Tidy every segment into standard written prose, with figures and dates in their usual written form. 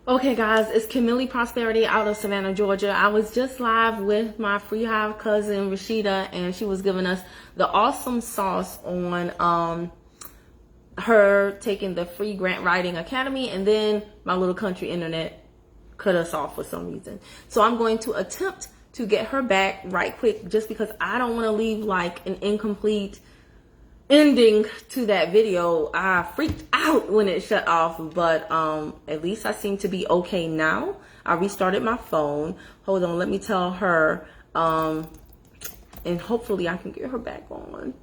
Okay, guys, it's Camille Prosperity out of Savannah, Georgia. I was just live with my Free Hive cousin Rashida, and she was giving us the awesome sauce on her taking the free grant writing academy, and then my little country internet cut us off for some reason. So I'm going to attempt to get her back right quick, just because I don't want to leave like an incomplete ending to that video. I freaked out when it shut off, but at least I seem to be okay now. I restarted my phone. Hold on, let me tell her, and hopefully I can get her back on.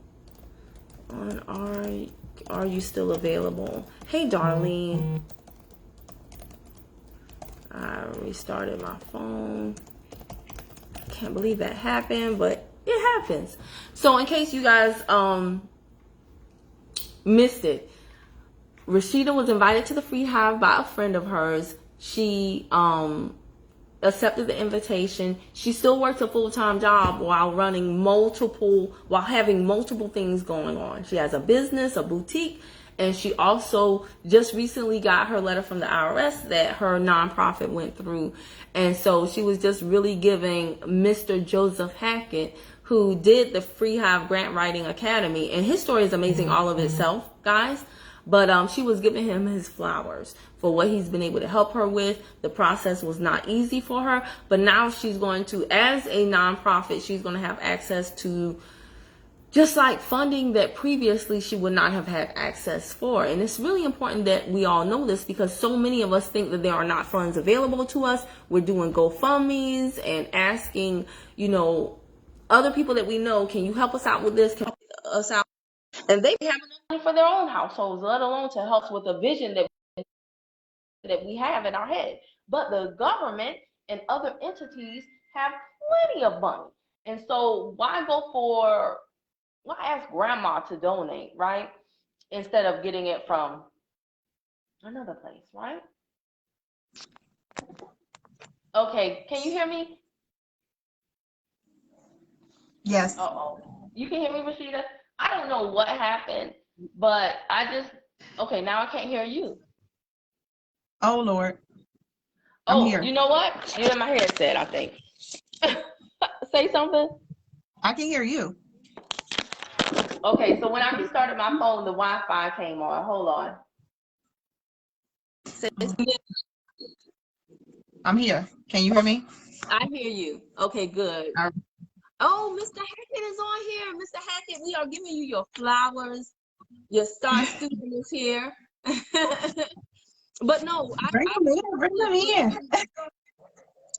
Are you still available? Hey, Darlene. I restarted my phone. Can't believe that happened, but it happens. So in case you guys missed it, Rashida was invited to the Free Hive by a friend of hers. She accepted the invitation. She still works a full-time job while having multiple things going on. She has a business, a boutique, and she also just recently got her letter from the IRS that her nonprofit went through. And so she was just really giving Mr. Joseph Hackett, who did the Free Hive Grant Writing Academy, and his story is amazing all of itself, guys. But she was giving him his flowers for what he's been able to help her with. The process was not easy for her, but now she's going to, as a nonprofit, she's going to have access to just like funding that previously she would not have had access for. And it's really important that we all know this, because so many of us think that there are not funds available to us. We're doing GoFundMes and asking, other people that we know, can you help us out with this? Can you help us out? And they have enough money for their own households, let alone to help with a vision that we have in our head. But the government and other entities have plenty of money. And so why ask grandma to donate, right? Instead of getting it from another place, right? Okay, can you hear me? Yes. Uh-oh. You can hear me, Rashida? I don't know what happened, but okay, now I can't hear you. Oh Lord, I'm Oh, here. you know what? You're in my headset, I think. Say something. I can hear you. Okay, so when I restarted my phone, the Wi-Fi came on. Hold on. I'm here. Can you hear me? I hear you. Okay, good. All Oh, Mr. Hackett is on here. Mr. Hackett, we are giving you your flowers. Your star student is here. But no, Bring them in. Bring them in.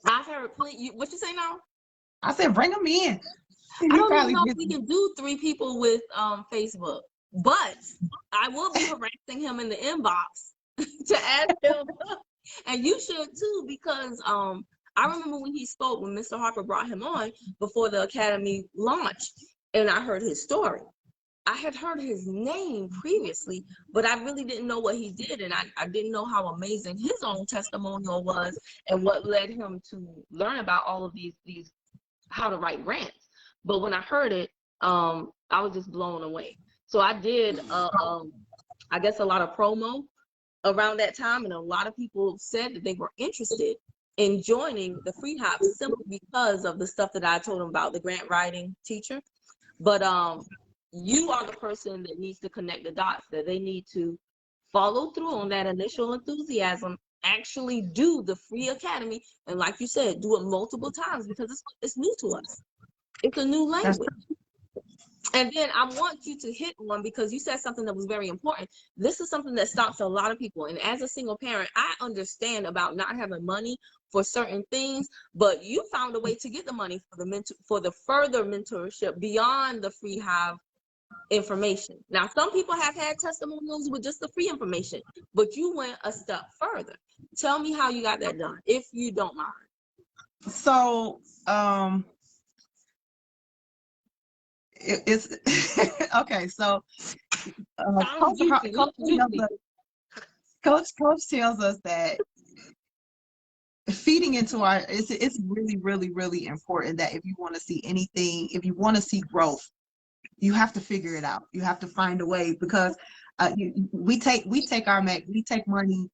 I heard plenty. What you say now? I said, bring them in. I You don't even probably know if busy. we can do 3 people with Facebook, but I will be harassing him in the inbox to ask him, and you should too, because I remember when he spoke, when Mr. Harper brought him on before the academy launched, and I heard his story. I had heard his name previously, but I really didn't know what he did, and I didn't know how amazing his own testimonial was, and what led him to learn about all of these how to write grants. But when I heard it, I was just blown away. So I did, I guess, a lot of promo around that time, and a lot of people said that they were interested in joining the Free Hop simply because of the stuff that I told them about the grant writing teacher. But you are the person that needs to connect the dots, that they need to follow through on that initial enthusiasm, actually do the free academy, and like you said, do it multiple times, because it's new to us. It's a new That's language. And then I want you to hit on, because you said something that was very important. This is something that stops a lot of people. And as a single parent, I understand about not having money for certain things, but you found a way to get the money for the further mentorship beyond the Free Hive information. Now, some people have had testimonials with just the free information, but you went a step further. Tell me how you got that done, if you don't mind. so. It's okay. So, Sounds juicy. Look juicy. Coach tells us that feeding into it's really, really, really important that if you want to see anything, if you want to see growth, you have to figure it out. You have to find a way, because We take money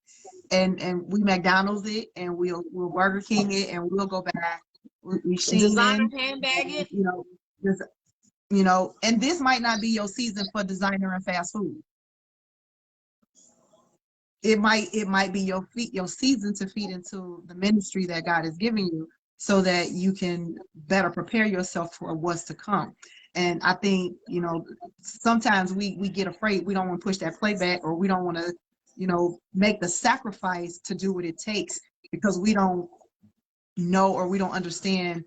and we McDonald's it, and we'll Burger King it, and we'll go back Designer Shein, handbag it. just, and this might not be your season for designer and fast food. It might be your season to feed into the ministry that God is giving you, so that you can better prepare yourself for what's to come. And I think, sometimes we get afraid. We don't want to push that playback, or we don't want to, make the sacrifice to do what it takes, because we don't know, or we don't understand.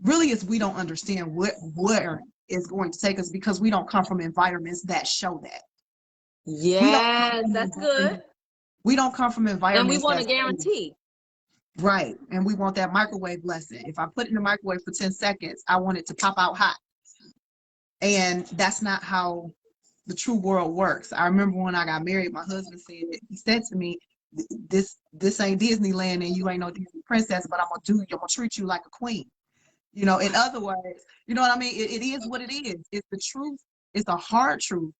Really, we don't understand where it's going to take us, because we don't come from environments that show that. Yes, that's good. We don't come from environments. And we want to guarantee. Right. And we want that microwave blessing. If I put it in the microwave for 10 seconds, I want it to pop out hot. And that's not how the true world works. I remember when I got married, my husband said to me, this ain't Disneyland, and you ain't no Disney princess, but I'm gonna treat you like a queen. In other words, you know what I mean? It is what it is. It's the truth. It's a hard truth.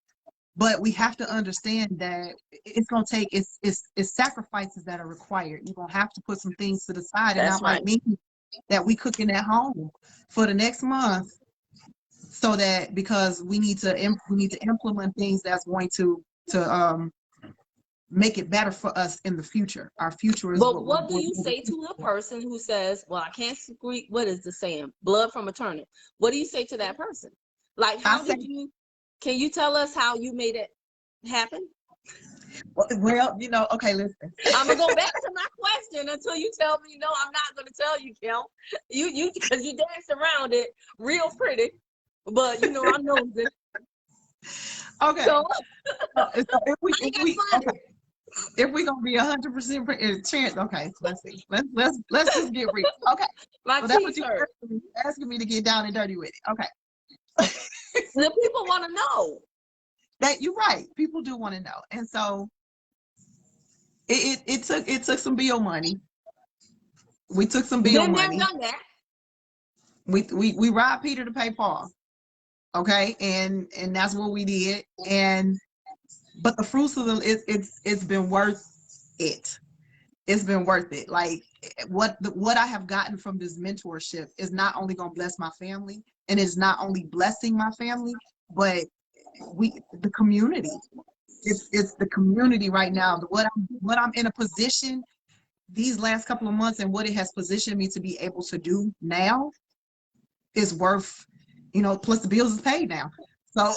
But we have to understand that it's going to take, it's sacrifices that are required. You're going to have to put some things to the side. And that might mean that we cooking at home for the next month, so that, because we need to implement things that's going to make it better for us in the future. Our future is. But what do you say to a person who says, well, I can't speak, what is the saying? Blood from a turnip. What do you say to that person? Like, can you tell us how you made it happen? Well, okay, listen. I'm gonna go back to my question until you tell me no. I'm not gonna tell you, Kel. You because you danced around it real pretty, but I know this. Okay. So if we gonna be 100% chance, okay, let's see. Let's just get real. Okay. My that's what you're asking me to get down and dirty with it. Okay. The people want to know. That you're right. People do want to know. And so it took some bill money. We took some bill money. Done that. We robbed Peter to pay Paul. Okay, and that's what we did. But the fruits of it's been worth it. It's been worth it. Like what I have gotten from this mentorship is not only gonna bless my family, and it's not only blessing my family, but the community. It's the community right now. What I'm in a position these last couple of months, and what it has positioned me to be able to do now, is worth, plus the bills is paid now. So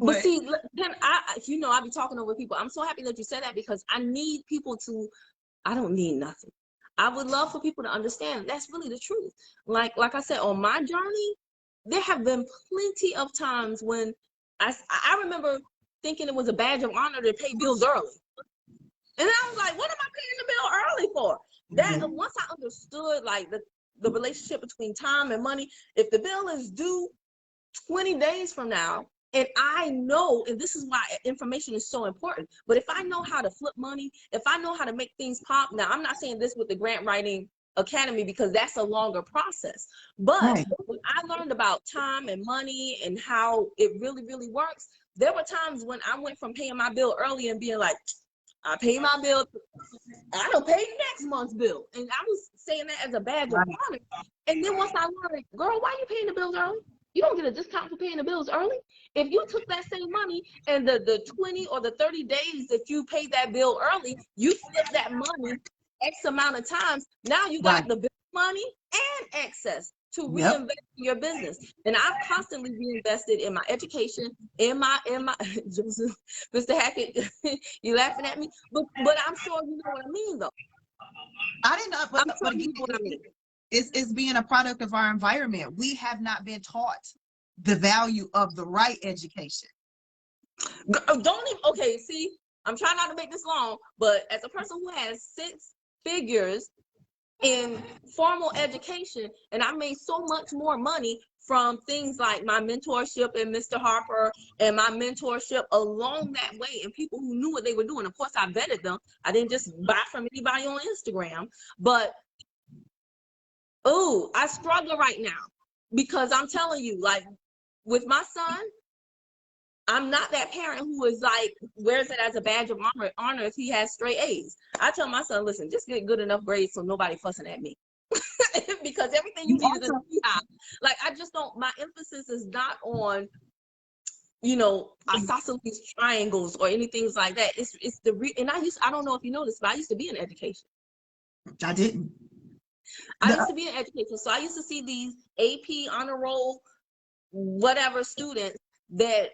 but see, then I be talking over people. I'm so happy that you said that, because I need people to, I don't need nothing. I would love for people to understand that's really the truth. Like I said, on my journey, there have been plenty of times when I remember thinking it was a badge of honor to pay bills early. And I was like, what am I paying the bill early for? That once I understood like the relationship between time and money, if the bill is due 20 days from now, and I know, and this is why information is so important, but if I know how to flip money, if I know how to make things pop, now I'm not saying this with the grant writing academy, because that's a longer process, but when I learned about time and money and how it really, really works, there were times when I went from paying my bill early and being like, I pay my bill, I don't pay next month's bill. And I was saying that as a badge of honor. And then once I learned, girl, why are you paying the bills early? You don't get a discount for paying the bills early. If you took that same money and the 20 or the 30 days that you paid that bill early, you flip that money X amount of times. Now you got the bill money and excess to reinvest in your business. And I've constantly reinvested in my education, in my Joseph, Mr. Hackett, you laughing at me, but I'm sure you know what I mean though. I didn't know, but again, you know what I mean. It's being a product of our environment. We have not been taught the value of the right education. Okay, see, I'm trying not to make this long, but as a person who has 6 figures in formal education, and I made so much more money from things like my mentorship and Mr. Harper and my mentorship along that way, and people who knew what they were doing. Of course, I vetted them. I didn't just buy from anybody on Instagram, but I struggle right now, because I'm telling you, like with my son, I'm not that parent who is like, wears it as a badge of honor if he has straight A's. I tell my son, listen, just get good enough grades so nobody fussing at me. Because everything you You need is in also, the high. Like, I just don't, my emphasis is not on, you know, isosceles triangles or anything like that. It's the and I don't know if you know this, but I used to be in education. I didn't. I used to be in education. So I used to see these AP honor roll, whatever students that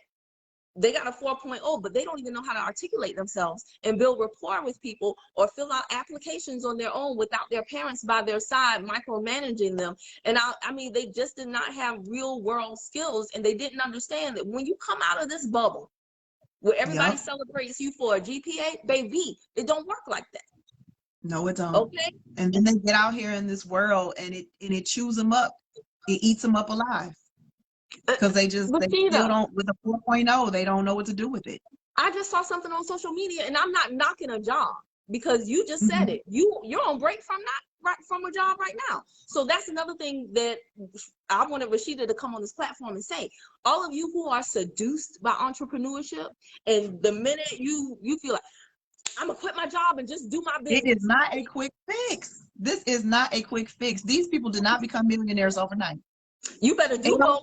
they got a 4.0, but they don't even know how to articulate themselves and build rapport with people or fill out applications on their own without their parents by their side micromanaging them. And I mean, they just did not have real world skills, and they didn't understand that when you come out of this bubble where everybody Yep. celebrates you for a GPA, baby, it don't work like that. No, it don't. Okay. And then they get out here in this world, and it chews them up. It eats them up alive. Because they still Rashida, don't, with a 4.0, they don't know what to do with it. I just saw something on social media, and I'm not knocking a job because you just said it. You're on break from a job right now. So that's another thing that I wanted Rashida to come on this platform and say. All of you who are seduced by entrepreneurship, and the minute you feel like, I'm gonna quit my job and just do my business. It is not a quick fix. This is not a quick fix. These people did not become millionaires overnight. You better do both.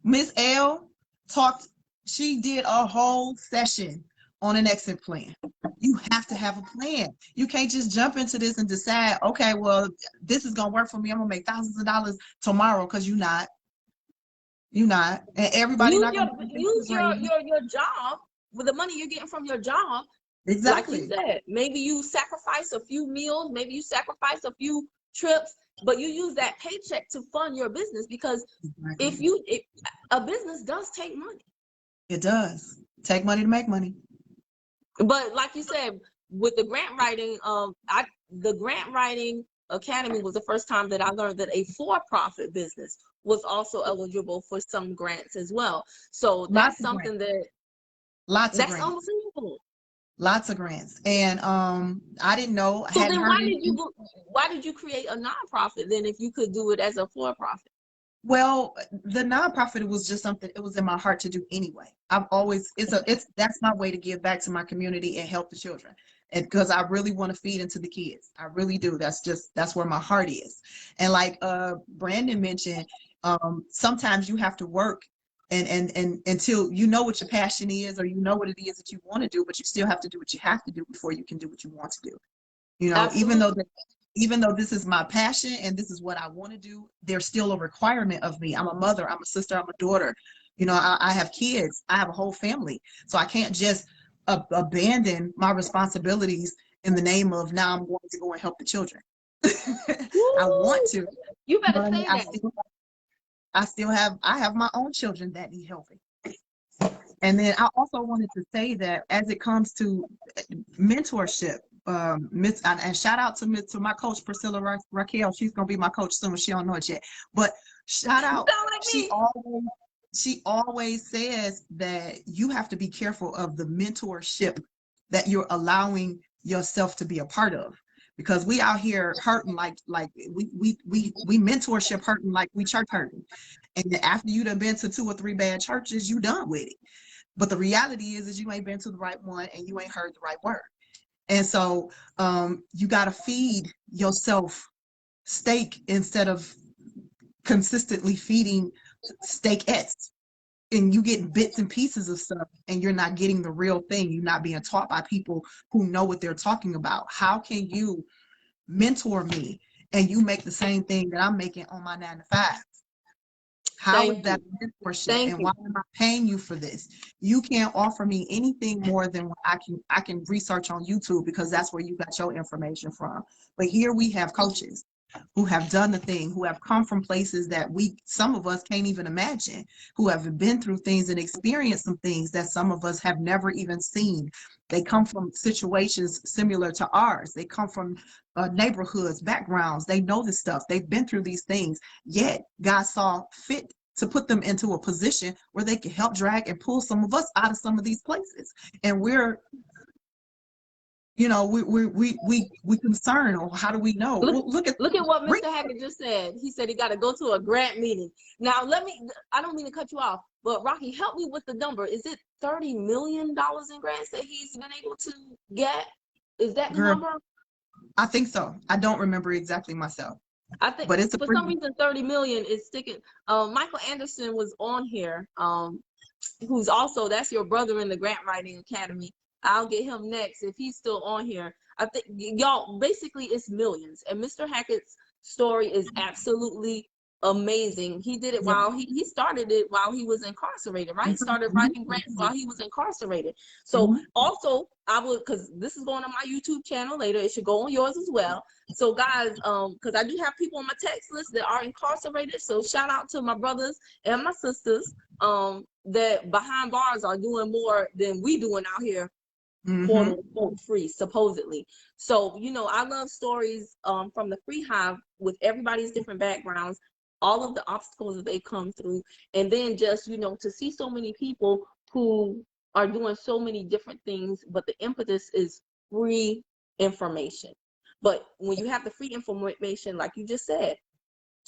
Miss L talked, she did a whole session on an exit plan. You have to have a plan. You can't just jump into this and decide, okay, well, this is gonna work for me. I'm gonna make thousands of dollars tomorrow, because you're not. And everybody Use not your gonna use your job with the money you're getting from your job. exactly. Like you said, maybe you sacrifice a few meals, maybe you sacrifice a few trips, but you use that paycheck to fund your business, because Exactly. if a business does take money. It does take money to make money. But like you said, with the grant writing, the grant writing academy was the first time that I learned that a for-profit business was also eligible for some grants as well. So that's something that Lots of that's grants. unbelievable. Lots of grants. And I didn't know. I So hadn't then heard why did you create a nonprofit then if you could do it as a for-profit? Well, the nonprofit was just something, it was in my heart to do anyway. I've always, that's my way to give back to my community and help the children. And because I really want to feed into the kids. I really do. That's where my heart is. And like Brandon mentioned, sometimes you have to work and until you know what your passion is, or you know what it is that you want to do, but you still have to do what you have to do before you can do what you want to do. You know, Absolutely. even though this is my passion and this is what I want to do, there's still a requirement of me. I'm a mother, I'm a sister, I'm a daughter. You know, I have kids, I have a whole family. So I can't just abandon my responsibilities in the name of now I'm going to go and help the children. I want to, You better but say that. I have my own children that need helping. And then I also wanted to say that as it comes to mentorship, and shout out to my coach Priscilla Raquel. She's gonna be my coach soon. She don't know it yet, but shout out. She always says that you have to be careful of the mentorship that you're allowing yourself to be a part of, because we out here hurting like we mentorship hurting like we church hurting, and after you done been to 2 or 3 bad churches, you done with it. But the reality is you ain't been to the right one and you ain't heard the right word. And so you got to feed yourself steak instead of consistently feeding steakettes. And you get bits and pieces of stuff and you're not getting the real thing. You're not being taught by people who know what they're talking about. How can you mentor me and you make the same thing that I'm making on my 9 to 5? How is that mentorship? And why am I paying you for this? You can't offer me anything more than what I can research on YouTube, because that's where you got your information from. But here we have coaches who have done the thing, who have come from places that some of us can't even imagine, who have been through things and experienced some things that some of us have never even seen. They come from situations similar to ours. They come from neighborhoods, backgrounds. They know this stuff. They've been through these things, yet God saw fit to put them into a position where they can help drag and pull some of us out of some of these places. And we're, you know, we concerned, or how do we know? Look at what Mr. Hackett just said. He said he got to go to a grant meeting. Now, I don't mean to cut you off, But Rocky, help me with the number. Is it $30 million in grants that he's been able to get? Is that the Girl, number? I think so. I don't remember exactly myself, I think but it's a for pretty. some reason 30 million is sticking. Michael Anderson was on here, who's also, that's your brother in the Grant Writing Academy. I'll get him next if he's still on here. I think y'all, basically it's millions. And Mr. Hackett's story is absolutely amazing. He did it Yep. while he started it while he was incarcerated, right? He started writing grants while he was incarcerated. So also I would, because this is going on my YouTube channel later, it should go on yours as well. So guys, because I do have people on my text list that are incarcerated. So shout out to my brothers and my sisters that behind bars are doing more than we doing out here, quote unquote, free, supposedly. So, you know, I love stories from the Free Hive with everybody's different backgrounds, all of the obstacles that they come through, and then just, you know, to see so many people who are doing so many different things, but the impetus is free information. But when you have the free information, like you just said,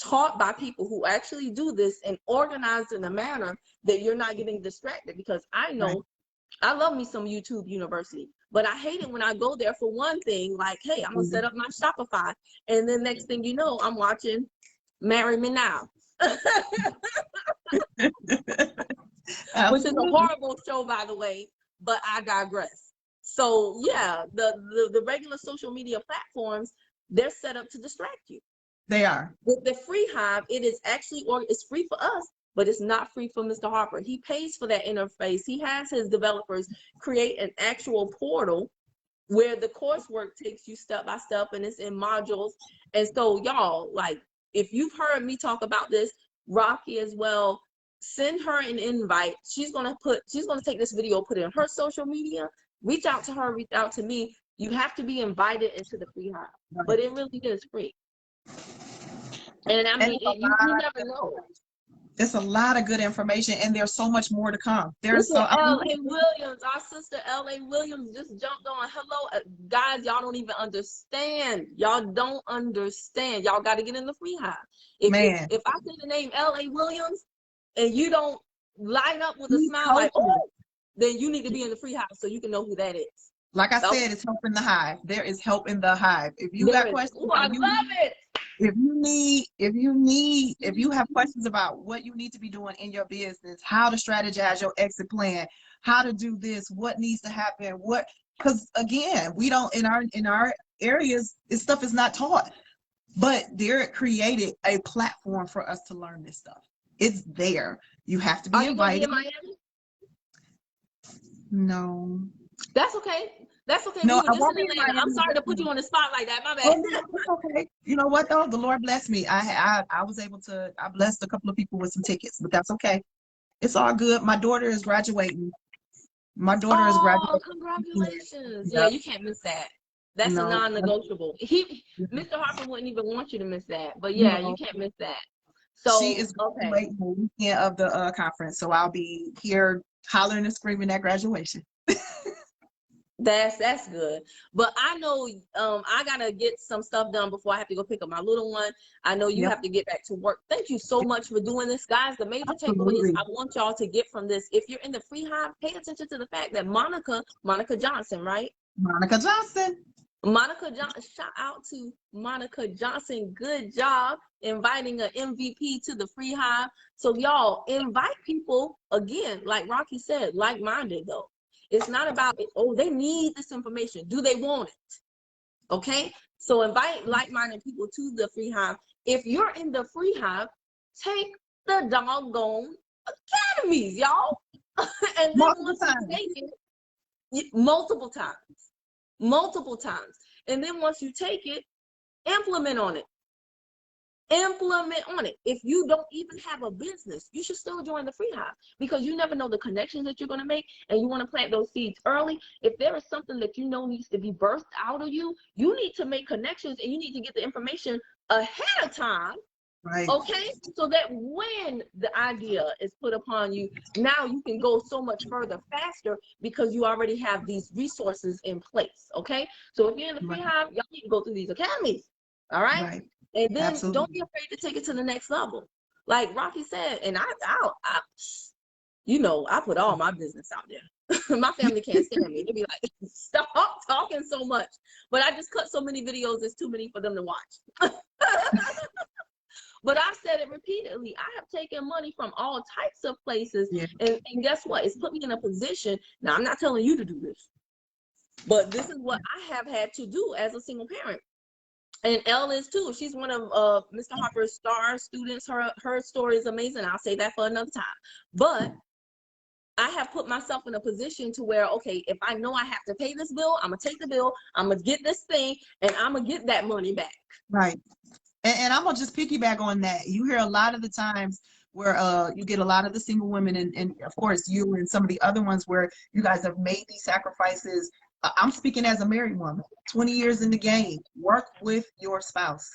taught by people who actually do this and organized in a manner that you're not getting distracted, because I know, Right. I love me some YouTube University, but I hate it when I go there for one thing, like, hey, I'm gonna set up my Shopify, and then next thing you know, I'm watching Marry Me Now, which is a horrible show, by the way, but I digress. So yeah, the regular social media platforms, they're set up to distract you. They are. With the Free Hive, it is actually, or it's free for us, but it's not free for Mr. Harper. He pays for that interface. He has his developers create an actual portal where the coursework takes you step by step, and it's in modules. And so y'all, like, if you've heard me talk about this, Rocky as well, send her an invite. She's gonna take this video, put it in her social media, reach out to her, reach out to me. You have to be invited into the Free Hive, but it really is free. And I mean, you never know. It's a lot of good information, and there's so much more to come. There's so L.A. Williams, our sister L.A. Williams just jumped on. Hello, guys, y'all don't even understand. Y'all don't understand. Y'all got to get in the Free Hive. If I say the name L.A. Williams and you don't line up with a smile like, oh, then you need to be in the Free Hive so you can know who that is. Like I said, it's help in the hive. There is help in the hive. If you got questions, I love it. If you have questions about what you need to be doing in your business, how to strategize your exit plan, how to do this, what needs to happen, because again, we don't, in our areas, this stuff is not taught, but they're created a platform for us to learn this stuff. It's there. You have to be invited. Are you gonna be in Miami? No. That's okay. That's okay. No, I'm sorry to put you on the spot like that. My bad. Oh, no, it's okay. You know what though? The Lord blessed me. I was able to. I blessed a couple of people with some tickets, but that's okay. It's all good. My daughter is graduating. Oh, congratulations! Yeah, you can't miss that. That's a non-negotiable. Mr. Harper wouldn't even want you to miss that, but yeah, you can't miss that. So she is graduating the weekend of the conference, so I'll be here hollering and screaming at graduation. That's good. But I know I gotta get some stuff done before I have to go pick up my little one. I know you have to get back to work. Thank you so much for doing this, guys. The major takeaways I want y'all to get from this: if you're in the Free Hive, pay attention to the fact that Monica Johnson, right? Monica Johnson, shout out to Monica Johnson. Good job inviting an MVP to the Free Hive. So y'all invite people, again, like Rocky said, like-minded though. It's not about, oh, they need this information. Do they want it? Okay? So invite like-minded people to the Free Hive. If you're in the Free Hive, take the doggone academies, y'all. And then once you take it, multiple times. And then once you take it, implement on it. If you don't even have a business, you should still join the Free Hive, because you never know the connections that you're going to make, and you want to plant those seeds early. If there is something that you know needs to be birthed out of you, you need to make connections, and you need to get the information ahead of time. Right. Okay, so that when the idea is put upon you, now you can go so much further faster because you already have these resources in place. Okay, so if you're in the Free Hive, y'all need to go through these academies. All right. And then don't be afraid to take it to the next level. Like Rocky said, and You know, I put all my business out there. My family can't stand me. They'll be like, stop talking so much. But I just cut so many videos, it's too many for them to watch. But I've said it repeatedly. I have taken money from all types of places. Yeah. And guess what? It's put me in a position. Now, I'm not telling you to do this, but this is what I have had to do as a single parent. And Elle is too. She's one of Mr. Harper's star students. Her story is amazing. I'll say that for another time. But I have put myself in a position to where, okay, if I know I have to pay this bill, I'm going to take the bill, I'm going to get this thing, and I'm going to get that money back. Right. And I'm going to just piggyback on that. You hear a lot of the times where you get a lot of the single women, and of course you and some of the other ones where you guys have made these sacrifices. I'm speaking as a married woman, 20 years in the game. Work with your spouse.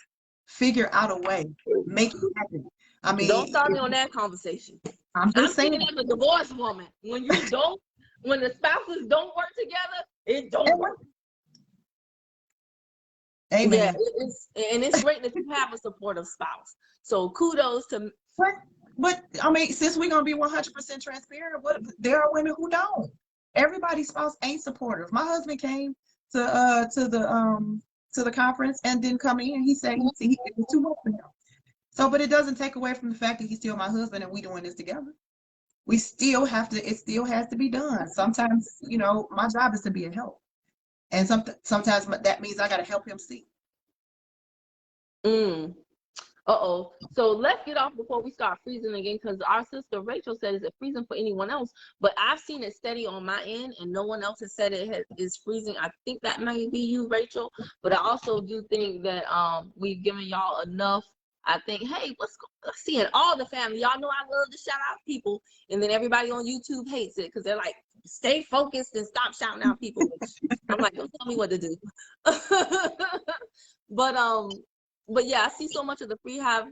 Figure out a way. Make it happen. I mean, don't start me on that conversation. I'm just saying. Speaking as a divorced woman. When the spouses don't work together, it don't work. Amen. Yeah, it's great that you have a supportive spouse. So kudos to. But I mean, since we're gonna be 100% transparent, there are women who don't. Everybody's spouse ain't supportive. My husband came to the conference and didn't come in. He said it was too much for him. So, but it doesn't take away from the fact that he's still my husband and we doing this together. We still have to. It still has to be done. Sometimes, my job is to be a help. And sometimes that means I got to help him see. Uh-oh. So let's get off before we start freezing again, because our sister Rachel said, is it freezing for anyone else? But I've seen it steady on my end, and no one else has said it is freezing. I think that might be you, Rachel. But I also do think that we've given y'all enough. I think, hey, let's see it. All the family. Y'all know I love to shout out people, and then everybody on YouTube hates it because they're like, stay focused and stop shouting out people. I'm like, don't tell me what to do. But yeah, I see so much of the free Hive.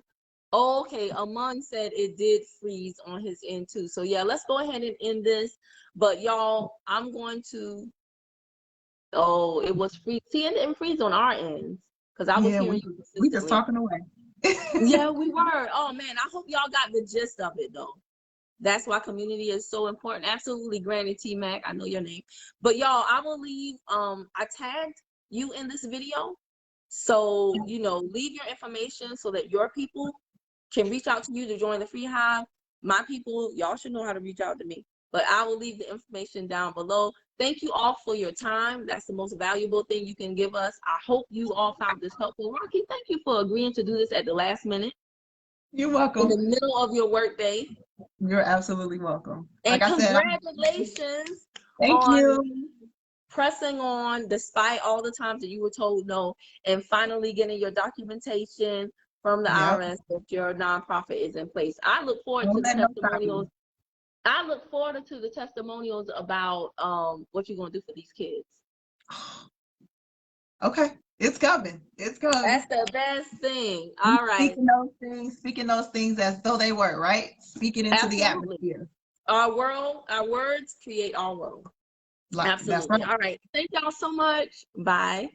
Oh, okay, Amon said it did freeze on his end too. So yeah, let's go ahead and end this. But y'all, I'm going to. Oh, it was free. See, it didn't freeze on our ends because I was hearing you. We just talking away. Yeah, we were. Oh man, I hope y'all got the gist of it though. That's why community is so important. Absolutely, Granny T-Mac. I know your name. But y'all, I will leave. I tagged you in this video. So, leave your information so that your people can reach out to you to join the free Hive. My people, y'all should know how to reach out to me. But I will leave the information down below. Thank you all for your time. That's the most valuable thing you can give us. I hope you all found this helpful. Rocky, thank you for agreeing to do this at the last minute. You're welcome. In the middle of your workday. You're absolutely welcome. And like congratulations. Thank you. Pressing on despite all the times that you were told no, and finally getting your documentation from the IRS that your nonprofit is in place. I look forward to the testimonials. I look forward to the testimonials about what you're gonna do for these kids. Okay, it's coming. It's coming. That's the best thing. All right. Speaking those things as though they were, right? Speaking into the atmosphere. Our words create our world. Absolutely. That's right. All right. Thank y'all so much. Bye.